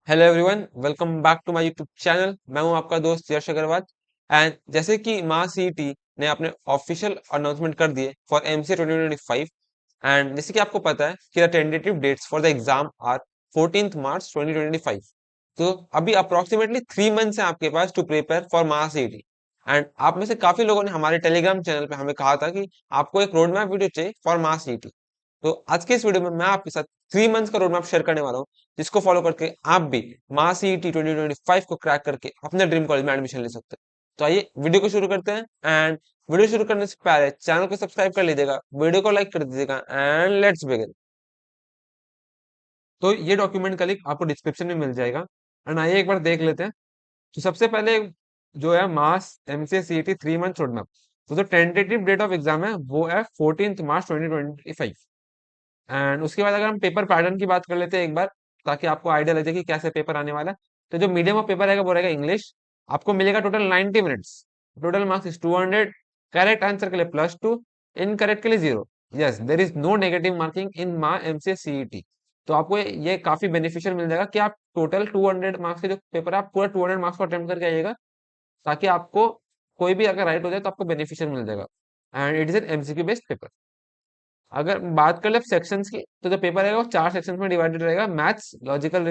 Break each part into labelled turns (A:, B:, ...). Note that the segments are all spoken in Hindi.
A: Hello everyone, welcome back to my YouTube channel. मैं हूं आपका दोस्त यश अग्रवाल। एंड जैसे कि माँ सीईटी ने अपने ऑफिशियल अनाउंसमेंट कर दिए फॉर एमसीए 2025। एंड जैसे कि आपको पता है कि the tentative dates for the exam are 14th March 2025। तो अभी अप्रोक्सीमेटली 3 मंथ्स हैं आपके पास to prepare for MAH CET. And आप में से काफी लोगों ने हमारे टेलीग्राम चैनल पे हमें कहा था कि आपको एक रोड मैप वीडियो चाहिए फॉर माँ सीईटी। तो आज के इस वीडियो में मैं आपके साथ 3 मंथ्स का रोड मैप शेयर करने वाला हूँ, जिसको फॉलो करके आप भी माँ सीईटी 2025 को क्रैक करके अपने ड्रीम कॉलेज में एडमिशन ले सकते हैं। तो आइए वीडियो को शुरू करते हैं। एंड वीडियो शुरू करने से पहले चैनल को सब्सक्राइब कर लीजिएगा, वीडियो को लाइक कर दीजिएगा एंड लेट्स बिगिन। तो ये डॉक्यूमेंट का लिंक आपको डिस्क्रिप्शन में मिल जाएगा। एंड आइए एक बार देख लेते हैं। तो सबसे पहले जो है MAH MCA CET 3 month road map. तो जो टेंटेटिव डेट ऑफ एग्जाम है वो है 14th मार्च 2025। एंड उसके बाद अगर हम पेपर पैटर्न की बात कर लेते हैं एक बार, ताकि आपको आइडिया लग जाए कि कैसे पेपर आने वाला है। तो जो मीडियम ऑफ पेपर रहेगा वो रहेगा इंग्लिश। आपको मिलेगा total 90 minutes. Total marks is 200। Correct answer के लिए +2, इनकरेक्ट के लिए 0। Yes, there is no negative marking in MAH MCA CET. तो आपको ये काफी बेनिफिशियल मिल जाएगा कि आप टोटल 200 मार्क्स के जो पेपर है आप पूरा 200 मार्क्स को अटेम्प्ट करके आइएगा, ताकि आपको कोई भी अगर राइट हो जाए तो आपको बेनिफिशियल मिल जाएगा। And it is an MCQ based paper. अगर बात कर ले सेक्शंस की, तो जो पेपर रहेगा वो 4 सेक्शंस में डिवाइडेड रहेगा: maths, logical,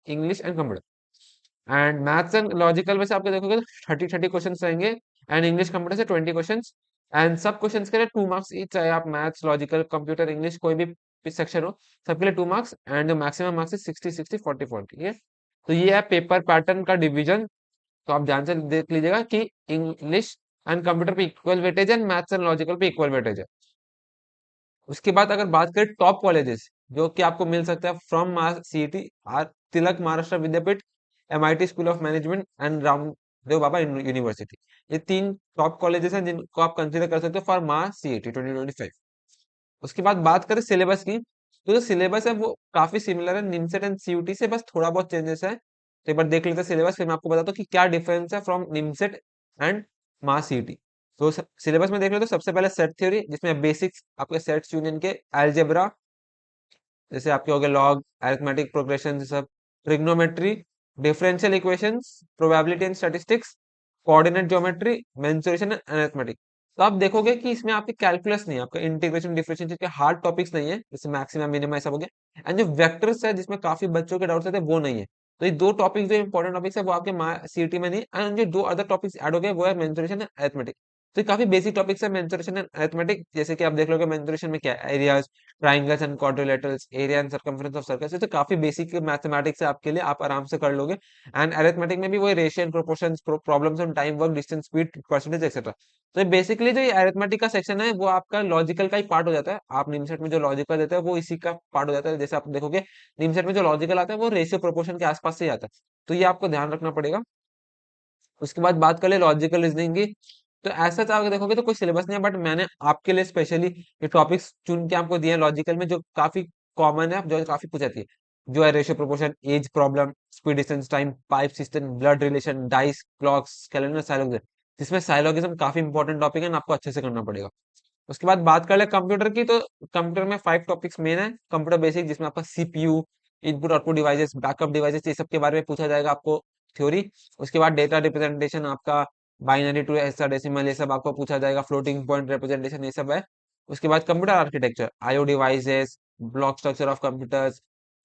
A: English and computer. And maths and logical में से आपको देखोगे तो 30 क्वेश्चन रहेंगे। एंड इंग्लिश कंप्यूटर से 20 क्वेश्चन। एंड सब क्वेश्चन के लिए 2 मार्क्स ईच, चाहे आप मैथ्स, लॉजिकल, कंप्यूटर, इंग्लिश कोई भी सेक्शन हो, सबके लिए 2 मार्क्स। एंड जो मैक्सिमम मार्क्स है 60, 60, 40, 40। ठीक है, तो ये है पेपर पैटर्न का डिवीजन। तो आप ध्यान से देख लीजिएगा कि इंग्लिश एंड कंप्यूटर पे equal weightage and maths and logical पे इक्वल वेटेज है। उसके बाद अगर बात करें टॉप कॉलेजेस जो कि आपको मिल सकता है from CET are: Tilak Maharashtra Vidyapeeth, MIT school of management and Ramdev Baba university. ये 3 टॉप कॉलेजेस हैं जिनको आप कंसीडर कर सकते हो फॉर मास सीईटी 2025। उसके बाद बात करें सिलेबस की, तो जो सिलेबस है वो काफी सिमिलर है निमसेट एंड सीयूटी से, बस थोड़ा बहुत चेंजेस है। तो एक बार देख लेते हैं सिलेबस, फिर मैं आपको बताता हूँ कि क्या डिफरेंस है from NIMCET and mass CET. तो सिलेबस में देख लो तो सबसे पहले सेट थ्योरी, जिसमें बेसिक्स आपके सेट्स यूनियन के, अलजेब्रा जैसे आपके हो गए, लॉग, अरिथमेटिक प्रोग्रेशन, सब, trigonometry, differential equations, probability and statistics, coordinate geometry, mensuration and arithmetic. तो आप देखोगे कि इसमें आपके कैलकुलस नहीं है, आपका इंटीग्रेशन डिफरेंशिएशन के हार्ड टॉपिक्स नहीं है, जैसे मैक्सिमा मिनिमा सब हो गया। एंड जो वेक्टर्स है जिसमें काफी बच्चों के डाउट्स आते हैं वो नहीं है। तो ये दो टॉपिक्स जो इंपॉर्टेंट टॉपिक्स है वो आपके सीईटी में नहीं। एंड जो दो अदर टॉपिक्स ऐड हो गए वो है मेंसुरेशन एंड अरिथमेटिक। तो ये काफी बेसिक टॉपिक्स है मेंसुरेशन एंड अरिथमेटिक। जैसे कि आप देख लोगे मेंसुरेशन में क्या है, areas, triangles and quadrilaterals, area and circumference of circles. ये तो काफी बेसिक मैथमेटिक्स है आपके लिए, आप आराम से कर लोगे। एंड अरिथमेटिक में भी वही ratio and proportions, problems on time, work, distance, speed, percentage etcetera. तो बेसिकली जो ये अरिथमेटिक का सेक्शन है वो आपका लॉजिकल का ही पार्ट हो जाता है। आप निमसेट में जो लॉजिकल देते हैं वो इसी का पार्ट हो जाता है। जैसे आप देखोगे निमसेट में जो लॉजिकल आता है वो रेशियो प्रोपोर्शन के आसपास से ही आता है। तो ये आपको ध्यान रखना पड़ेगा। उसके बाद बात कर ले लॉजिकल रीजनिंग की, तो ऐसा आप देखोगे तो कोई सिलेबस नहीं है, बट मैंने आपके लिए स्पेशली ये टॉपिक्स चुन के आपको दिए हैं लॉजिकल में, जो काफी कॉमन है, जो काफी पूछ जाती है। जो है ratio proportion, age problem, speed, distance, time, pipe system, blood relation, dice, clocks, calendar, syllogism. जिसमें साइलोगिज्म काफी इंपॉर्टेंट टॉपिक है, आपको अच्छे से करना पड़ेगा। उसके बाद बात कर ले कंप्यूटर की, तो कंप्यूटर में 5 टॉपिक्स मेन है। कंप्यूटर बेसिक, जिसमें आपका CPU, input output devices, backup devices, ये सब के बारे में पूछा जाएगा आपको थ्योरी। उसके बाद डेटा रिप्रेजेंटेशन, आपका बाइनरी टू हेक्साडेसिमल, ये सब आपको पूछा जाएगा। फ्लोटिंग पॉइंट रिप्रेजेंटेशन, ये सब है। उसके बाद computer architecture, IO devices, block structure of computers,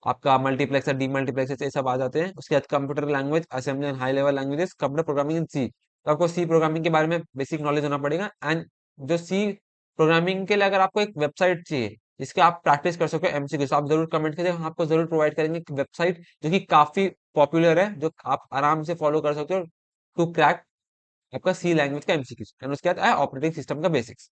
A: आपका मल्टीप्लेक्सर, डीमल्टीप्लेक्सर, ये सब आ जाते हैं। उसके बाद computer language, assembly and high level languages, computer programming in C. तो आपको सी प्रोग्रामिंग के बारे में बेसिक नॉलेज होना पड़ेगा। एंड जो सी प्रोग्रामिंग के लिए अगर आपको एक वेबसाइट चाहिए जिसके आप प्रैक्टिस कर सको एमसीक्यू, तो आप जरूर कमेंट करिए, हम आपको जरूर प्रोवाइड करेंगे एक वेबसाइट जो कि काफी पॉपुलर है, जो आप आराम से फॉलो कर सकते हो टू क्रैक आपका सी लैंग्वेज का एमसीक्यू। एंड उसके बाद आया ऑपरेटिंग सिस्टम का बेसिक्स।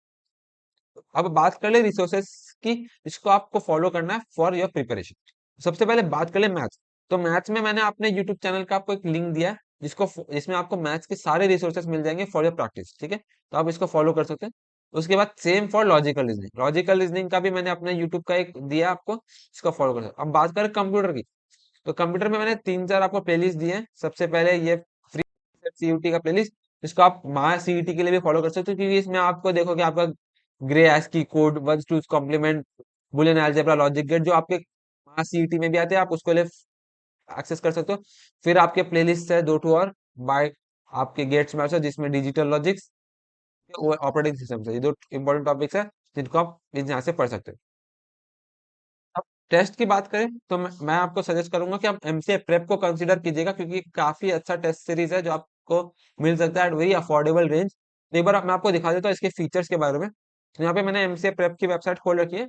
A: अब बात कर ले रिसोर्सेस की, जिसको आपको फॉलो करना है फॉर योर प्रिपरेशन। सबसे पहले बात कर ले मैथ्स। तो मैथ्स में मैंने अपने यूट्यूब चैनल का आपको एक लिंक दिया है, जिसमें आपको मैथ्स के सारे रिसोर्सेस मिल जाएंगे फॉर योर प्रैक्टिस। ठीक है, तो आप इसको फॉलो कर सकते हैं। उसके बाद same for logical reasoning, logical reasoning का भी मैंने अपने यूट्यूब का एक दिया आपको, इसको फॉलो कर सकते हैं। अब बात करें कंप्यूटर की, तो कंप्यूटर में मैंने 3 4 आपको प्लेलिस्ट दिए हैं। सबसे पहले ये फ्री सीयूटी का प्लेलिस्ट, जिसको आप माँ सीईटी के लिए भी फॉलो कर सकते हो, क्योंकि इसमें आपको देखोगे आपका Gray ASCII code, one two complement, Boolean algebra, logic gate, जो आपके माँ सीईटी में भी आते हैं, आप उसको लिए एक्सेस कर सकते हो। फिर आपके प्लेलिस्ट है 2 और बाय आपके गेट्स मैच है, जिसमें डिजिटल लॉजिक्स ऑपरेटिंग सिस्टम से, ये 2 इंपॉर्टेंट टॉपिक्स है जिनको आप यहाँ से पढ़ सकते हो। अब टेस्ट की बात करें तो मैं आपको सजेस्ट करूंगा कि आप एमसीए प्रेप को कंसीडर कीजिएगा, क्योंकि काफी अच्छा टेस्ट सीरीज है जो आपको मिल सकता है एट वेरी अफोर्डेबल रेंज। एक बार मैं आपको दिखा देता हूँ इसके फीचर्स के बारे में। तो यहाँ पे मैंने एमसीए प्रेप की वेबसाइट खोल रखी है।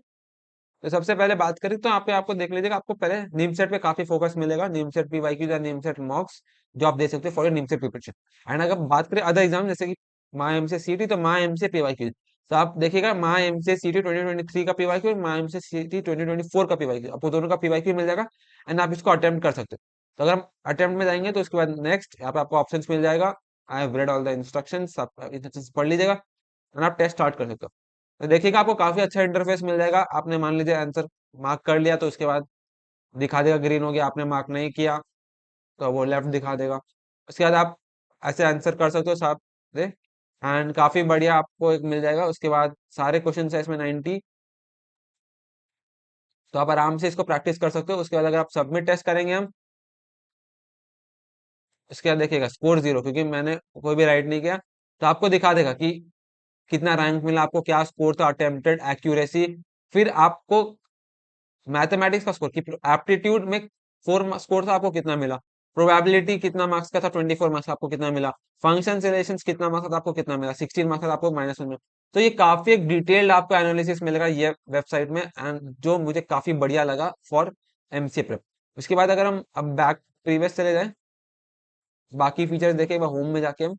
A: तो सबसे पहले बात करें तो यहाँ पे आपको देख लीजिएगा, आपको पहले नीमसेट पे काफी फोकस मिलेगा, नीमसेट पीवाईक्यू या नीमसेट मॉक्स जो आप दे सकते हो फॉर योर नीमसेट प्रिपरेशन। एंड अगर बात करें अदर एग्जाम जैसे कि माई एमसीए सीटी, तो माई एमसीए पीवाईक्यू, तो आप देखिएगा माई एमसीए सीटी 2023 का पीवाईक्यू, माई एमसीए सीटी 2024 का पीवाईक्यू, आपको दोनों का पीवाईक्यू मिल जाएगा। एंड आप इसको अटेम्प्ट कर सकते हो। तो अगर हम अटेम्प्ट में जाएंगे तो उसके बाद नेक्स्ट यहाँ पे आपको ऑप्शन मिल जाएगा। आई have read all the instructions, आप इंस्ट्रक्शंस पढ़ लीजिएगा एंड आप टेस्ट स्टार्ट कर सकते हो। तो देखिएगा आपको काफी अच्छा इंटरफेस मिल जाएगा। आपने मान लीजिए आंसर मार्क कर लिया तो उसके बाद दिखा देगा ग्रीन हो गया, आपने मार्क नहीं किया तो वो लेफ्ट दिखा देगा। उसके बाद आप ऐसे आंसर कर सकते हो साहब से। एंड काफी बढ़िया आपको एक मिल जाएगा। उसके बाद सारे क्वेश्चन है इसमें 90, तो आप आराम से इसको प्रैक्टिस कर सकते हो। उसके बाद अगर आप सबमिट टेस्ट करेंगे हम, उसके बाद देखिएगा स्कोर 0, क्योंकि मैंने कोई भी राइट नहीं किया। तो आपको दिखा देगा कि कितना रैंक मिला आपको, क्या स्कोर था, अटेम्प्टेड एक्यूरेसी। फिर आपको मैथमेटिक्स का स्कोर, कि एप्टीट्यूड में 4 स्कोर था आपको कितना मिला, प्रोबेबिलिटी कितना मार्क्स का था 24 मार्क्स आपको कितना मिला, फंक्शन रिलेशंस कितना मार्क्स था आपको कितना मिला, 16 मार्क्स था आपको -1 मिला। तो ये काफी एक डिटेल्ड आपको एनालिसिस मिलेगा ये वेबसाइट में, एंड जो मुझे काफी बढ़िया लगा फॉर एमसीए प्रेप। उसके बाद अगर हम अब बैक प्रीवियस चले जाए, बाकी फीचर्स देखे होम में जाके हम,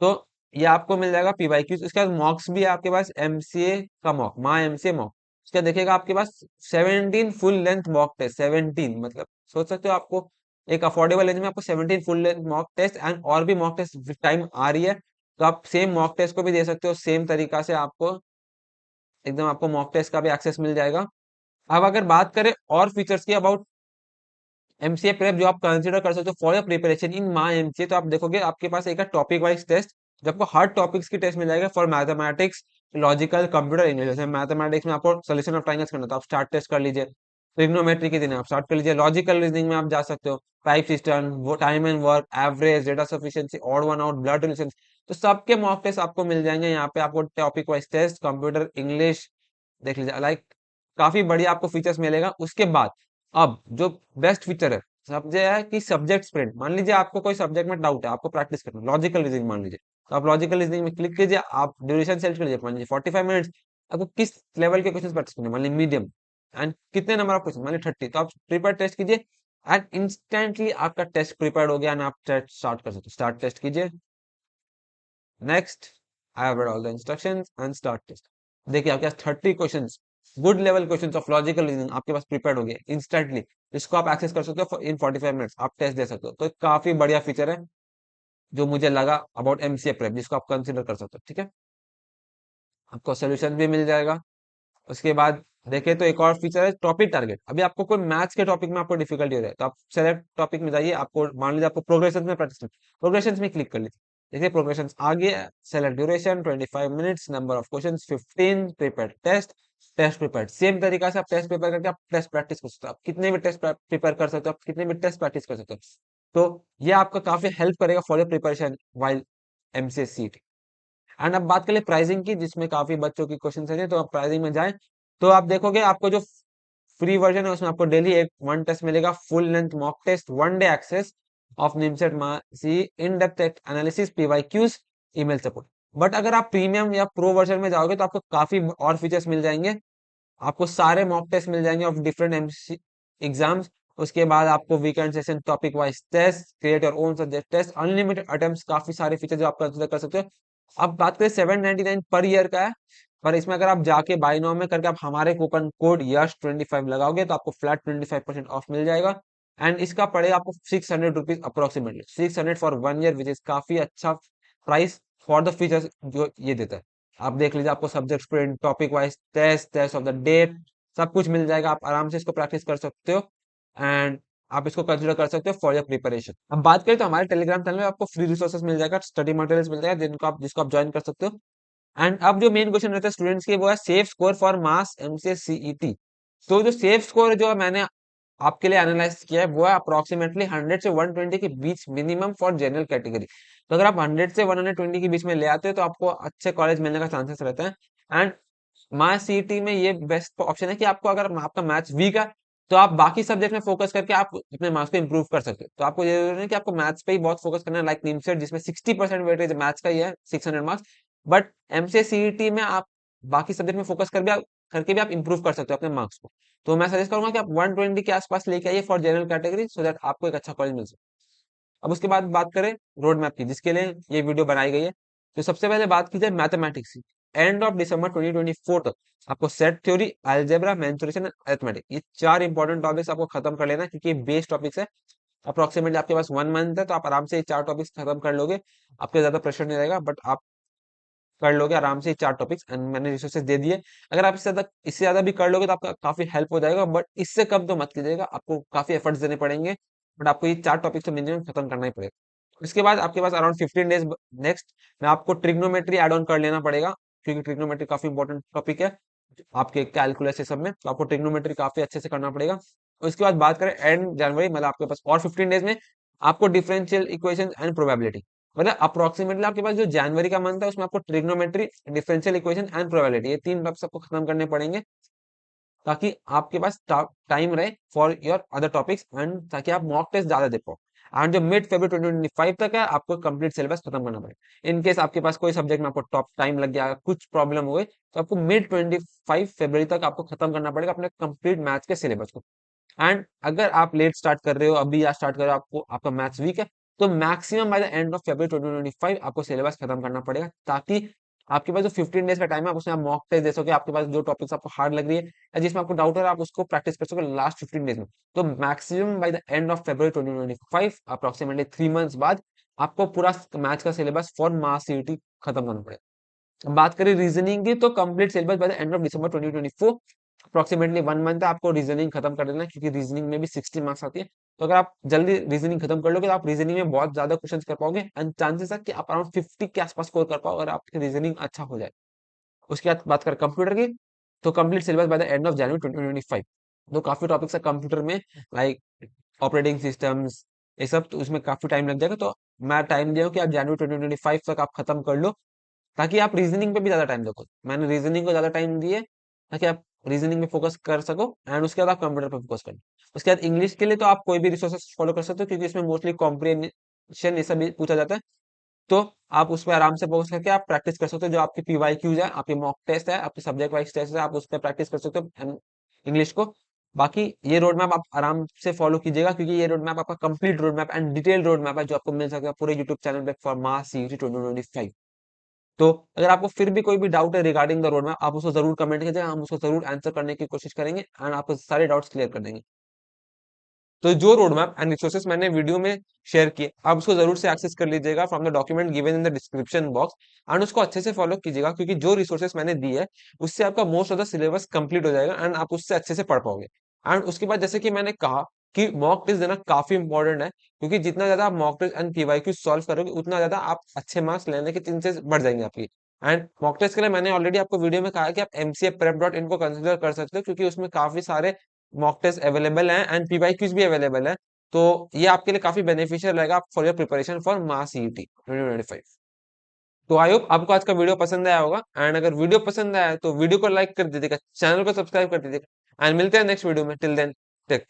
A: तो ये आपको मिल जाएगा पीवाईक्यू। इसके बाद मॉक्स भी है आपके पास, एमसीए का मॉक, माँ एमसीए मॉक। उसका देखिएगा आपके पास 17 फुल लेंथ मॉक टेस्ट, 17 मतलब सोच सकते हो आपको एक अफोर्डेबल रेंज में आपको 17 full length mock test and और भी मॉक टेस्ट टाइम आ रही है, तो आप सेम मॉक टेस्ट को भी दे सकते हो। सेम तरीका से आपको एकदम आपको मॉक टेस्ट का भी एक्सेस मिल जाएगा। अब अगर बात करें और फीचर्स की अबाउट एमसीए प्रेप जो आप कंसीडर कर सकते हो for your preparation in my MCA, तो आप देखोगे आपके पास एक टॉपिक वाइज टेस्ट, जो आपको हर टॉपिक्स की टेस्ट मिल जाएगा for mathematics, logical, computer, English. जैसे मैथमेटिक्स में आपको सोल्यूशन ऑफ ट्रायंगल्स करना, तो आप स्टार्ट टेस्ट कर लीजिए। ट्रिग्नोमेट्री के दिन आप स्टार्ट कर लीजिए। लॉजिकल रीजनिंग में आप जा सकते हो, टाइप सिस्टम, वो time and work, average, data sufficiency, odd one out, blood relation, तो सबके मॉक टेस्ट आपको मिल जाएंगे यहाँ पे। आपको topic wise test, computer, English देख लीजिए, लाइक काफी बढ़िया आपको फीचर्स मिलेगा। उसके बाद अब जो बेस्ट फीचर है सब्जेक्ट है कि सब्जेक्ट स्प्रेड। मान लीजिए आपको कोई सब्जेक्ट में डाउट है, आपको प्रैक्टिस करना लॉजिकल रीजनिंग मान लीजिए, तो आप लॉजिकल रीजनिंग में क्लिक कीजिए, आप ड्यूरेशन सेलेक्ट कीजिए, मान लीजिए 45 मिनट्स। आपको किस लेवल के क्वेश्चन प्रैक्टिस करने, मान लीजिए मीडियम, एंड कितने नंबर ऑफ क्वेश्चन, मान लीजिए 30, तो आप प्रिपेयर टेस्ट कीजिए एंड इंस्टेंटली आपका टेस्ट प्रिपेयर हो गया एंड आप टेस्ट स्टार्ट कर सकते हो। स्टार्ट टेस्ट कीजिए, next, I have read all the instructions and start test. देखिए आपके पास 30 questions, good level questions of logical reasoning आपके पास प्रिपेयर्ड हो गए इंस्टेंटली। इसको आप एक्सेस कर सकते हो इन 45 मिनट्स, आप टेस्ट दे सकते हो। तो काफी बढ़िया फीचर है जो मुझे लगा अबाउट एमसीए प्रेप, जिसको आप कंसिडर कर सकते हो। ठीक है, आपको सोल्यूशन भी मिल जाएगा। उसके बाद देखें तो एक और फीचर है टॉपिक टारगेट। अभी आपको कोई मैथ्स के टॉपिक में आपको डिफिकल्टी हो रहा है, तो आप सेलेक्ट टॉपिक में जाइए। आपको मान लीजिए आपको प्रोग्रेशन में प्रैक्टिस, प्रोग्रेशन में क्लिक कर लीजिए। देखिए प्रोग्रेशन आ गया, select duration 25 minutes, number of question 15, prepare test, test prepare. Same तरीका से आप टेस्ट प्रिपेयर करके आप टेस्ट प्रैक्टिस कर सकते हो। आप कितने भी टेस्ट प्रिपेयर कर सकते हो, आप कितने भी टेस्ट प्रैक्टिस कर सकते हो। तो ये आपका काफी हेल्प करेगा for your preparation while MCS. And अब बात करें प्राइसिंग की, जिसमें काफी बच्चों की क्वेश्चन है, तो आप प्राइसिंग में जाएं तो आप देखोगे आपको जो फ्री वर्जन है उसमें आपको डेली एक वन टेस्ट मिलेगा, full length mock test, 1 day access of NIMCET मासी, in depth analysis, PYQs, email support. But अगर आप प्रीमियम या प्रो वर्जन में जाओगे तो आपको काफी और फीचर्स मिल जाएंगे। आपको सारे मॉक टेस्ट मिल जाएंगे ऑफ डिफरेंट एमसी एग्जाम्स। उसके बाद आपको weekend session, topic wise test, create your own subject test, unlimited attempts, काफी सारे फीचर जो आप कंसिडर कर सकते हो। अब बात करें 799 पर ईयर का है, पर इसमें अगर आप जाके बाय नाउ में करके आप हमारे कूपन कोड यश25 लगाओगे तो आपको फ्लैट 25% ऑफ मिल जाएगा। एंड इसका पड़ेगा आपको 600 rupees approximately, 600 for 1 year, which is काफी अच्छा प्राइस फॉर द फीचर्स जो ये देता है। आप देख लीजिए, आपको subject sprint, topic wise test, test of the date, सब कुछ मिल जाएगा। आप आराम से इसको प्रैक्टिस कर सकते हो एंड आप इसको कंसिडर कर सकते हो फॉर योर प्रिपरेशन। अब बात करें तो हमारे टेलीग्राम चैनल में आपको फ्री रिसोर्सेज मिल जाएगा, स्टडी मटेरियल्स मिल जाएगा जिसको आप ज्वाइन कर सकते हो। एंड अब जो मेन क्वेश्चन रहता है स्टूडेंट्स के, वो है safe score for mass MCS CET. तो जो सेफ स्कोर जो मैंने आपके लिए एनालाइज किया है वो है अप्रोक्सीमेटली 100 से 120 के बीच मिनिमम फॉर जनरल कैटेगरी। तो अगर आप 100 से 120 के बीच में ले आते हो तो आपको अच्छे कॉलेज मिलने का चांसेस रहता है। एंड माई सीईटी में ये बेस्ट ऑप्शन है कि आपको अगर आपका मैथ्स वीक है तो आप बाकी सब्जेक्ट में फोकस करके आप अपने मार्क्स को इंप्रूव कर सकते हो। तो आपको ये जरूरी है कि आपको मैथ्स पे ही बहुत फोकस करना है, लाइक निमसेट जिसमें 60% वेटेज मैथ्स का ही है, 600 मार्क्स। बट एमसीए सीईटी में आप बाकी सब्जेक्ट में फोकस करके भी आप इंप्रूव कर सकते हो अपने मार्क्स को। तो मैं सजेस्ट करूंगा कि आप 120 के आसपास लेके आइए for general category, so that आपको एक अच्छा कॉलेज मिल सके। अब उसके बाद बात करें रोड मैप की, जिसके लिए ये वीडियो बनाई गई है। तो सबसे पहले बात की जाए मैथमेटिक्स की। एंड ऑफ दिसंबर 2024 तक आपको set theory, algebra, mensuration and arithmetic, ये चार इंपॉर्टेंट टॉपिक्स आपको खत्म कर लेना है, क्योंकि ये बेस टॉपिक्स है। अप्रोक्सीमेटली आपके पास 1 मंथ है, तो आप आराम से ये चार टॉपिक्स खत्म कर लोगे। आपके ज्यादा प्रेशर नहीं रहेगा, बट आप कर लोगे आराम से ये चार टॉपिक्स। एंड मैंने रिसोर्सेज दे दिए। अगर आप इससे ज्यादा भी कर लोगे तो आपका काफी हेल्प हो जाएगा, बट इससे कम तो मत कीजिएगा, आपको काफी एफर्ट्स देने पड़ेंगे। बट आपको ये चार टॉपिक्स तो मिनिमम खत्म करना ही पड़ेगा। इसके बाद आपके पास अराउंड 15 डेज नेक्स्ट में आपको ट्रिग्नोमेट्री एड ऑन कर लेना पड़ेगा, क्योंकि ट्रिग्नोमेट्री काफी इंपॉर्टेंट टॉपिक है आपके कैलकुलस सब में। तो आपको ट्रिग्नोमेट्री काफी अच्छे से करना पड़ेगा। और इसके बाद बात करें एंड जनवरी, मतलब आपके पास और 15 डेज में आपको डिफरेंशियल इक्वेशन एंड प्रोबेबिलिटी, मतलब अप्रोक्सीमेटली आपके पास जो जनवरी का मंथ है उसमें आपको trigonometry, differential equation and probability, ये तीन टॉपिक्स आपको खत्म करने पड़ेंगे, ताकि आपके पास टाइम रहे for your other topics, and ताकि आप मॉक टेस्ट ज्यादा दे पाओ। एंड जो मिड February 2025 तक है आपको कंप्लीट सिलेबस खत्म करना पड़ेगा। इन केस आपके पास कोई सब्जेक्ट में आपको टॉप टाइम लग गया, कुछ प्रॉब्लम हो गई, तो आपको मिड 25 फरवरी तक आपको खत्म करना पड़ेगा अपने कंप्लीट मैथ्स के सिलेबस को। एंड अगर आप लेट स्टार्ट कर रहे हो, अभी या स्टार्ट कर रहे हो, आपको आपका मैथ्स वीक है, तो maximum by the end of February 2025 आपको सिलेबस खत्म करना पड़ेगा, ताकि आपके पास जो 15 डेज का टाइम है आप उसमें आप मॉक टेस्ट दे सके। आपके पास जो टॉपिक्स आपको हार्ड लग रही है या जिसमें आपको डाउट है, आप उसको प्रैक्टिस कर सको लास्ट 15 डेज में। तो maximum by the end of February 2025, approximately 3 months बाद, आपको पूरा मैथ्स का सिलेबस फॉर मास सीईटी खत्म करना पड़ेगा। अब बात करें रीजनिंग की, तो complete syllabus by the end of December 2024, approximately 1 month है आपको रीजनिंग खत्म कर देना है, क्योंकि रीजनिंग में भी 60 मार्क्स आती है। तो अगर आप जल्दी रीजनिंग खत्म कर लोगे तो आप रीजनिंग में बहुत ज्यादा क्वेश्चंस कर पाओगे, एंड चांसेस है कि आप अराउंड 50 के आसपास स्कोर कर पाओ अगर आपकी रीजनिंग अच्छा हो जाए। उसके बाद बात करें कंप्यूटर की, तो complete syllabus by the end of January 2025। तो काफी टॉपिक्स है कंप्यूटर में, लाइक ऑपरेटिंग सिस्टम्स, ये सब, तो उसमें काफी टाइम लग जाएगा। तो मैं टाइम दिया हूं कि आप जनवरी 2025 तक आप खत्म कर लो, ताकि आप रीजनिंग पे भी ज्यादा टाइम देखो। मैंने रीजनिंग को ज्यादा टाइम दिए ताकि आप रीजनिंग में फोकस कर सको, एंड उसके बाद आप कंप्यूटर पे फोकस करो। उसके बाद इंग्लिश के लिए तो आप कोई भी रिसोर्सेस फॉलो कर सकते हो, क्योंकि इसमें मोस्टली कॉम्प्रिहेंशन ये सब भी पूछा जाता है। तो आप उस पर आराम से फोकस करके आप प्रैक्टिस कर सकते हो। जो आपके पीवाईक्यूज है, आपके मॉक टेस्ट है, आपके सब्जेक्ट वाइज टेस्ट है, आप उस पर प्रैक्टिस कर सकते हो इंग्लिश को। बाकी ये रोड मैप आप आराम से फॉलो कीजिएगा, क्योंकि ये रोड मैप आपका complete road map and detail road map है, जो आपको मिल सकता है पूरे यूट्यूब चैनल पे फॉर मास सीईटी 2025। तो अगर आपको फिर भी कोई भी डाउट है रिगार्डिंग द रोड मैप, आप उसको जरूर कमेंट कीजिएगा, हम उसको जरूर आंसर करने की कोशिश करेंगे, एंड आपको सारे डाउट्स क्लियर कर देंगे। तो जो रोड मैप एंड रिसोर्सेस मैंने वीडियो में शेयर किए, आप उसको जरूर से एक्सेस कर लीजिएगा from the document given in the description box, and उसको अच्छे से फॉलो कीजिएगा, क्योंकि जो रिसोर्सेस मैंने दिए है उससे आपका most of the syllabus complete हो जाएगा, एंड आप उससे अच्छे से पढ़ पाओगे। एंड उसके बाद जैसे कि मैंने कहा कि मॉक टेस्ट देना काफी इंपॉर्टेंट है, क्योंकि जितना ज्यादा आप mock test and PYQ solve करोगे, उतना ज्यादा आप अच्छे मार्क्स लेने के चांसेस बढ़ जाएंगे आपकी। एंड मॉक टेस्ट के लिए मैंने ऑलरेडी आपको वीडियो में कहा है कि आप mcaprep.in को कंसिडर कर सकते हो, क्योंकि उसमें काफी सारे मॉक टेस्ट अवेलेबल हैं एंड पीवाईक्यूज भी अवेलेबल है। तो ये आपके लिए काफी बेनिफिशियल रहेगा for your preparation for mass CET 2025। तो आई होप आपको आज का वीडियो पसंद आया होगा, एंड अगर वीडियो पसंद आया है तो वीडियो को लाइक कर दीजिएगा, चैनल को सब्सक्राइब कर दीजिएगा, एंड मिलते हैं नेक्स्ट वीडियो में। Till then take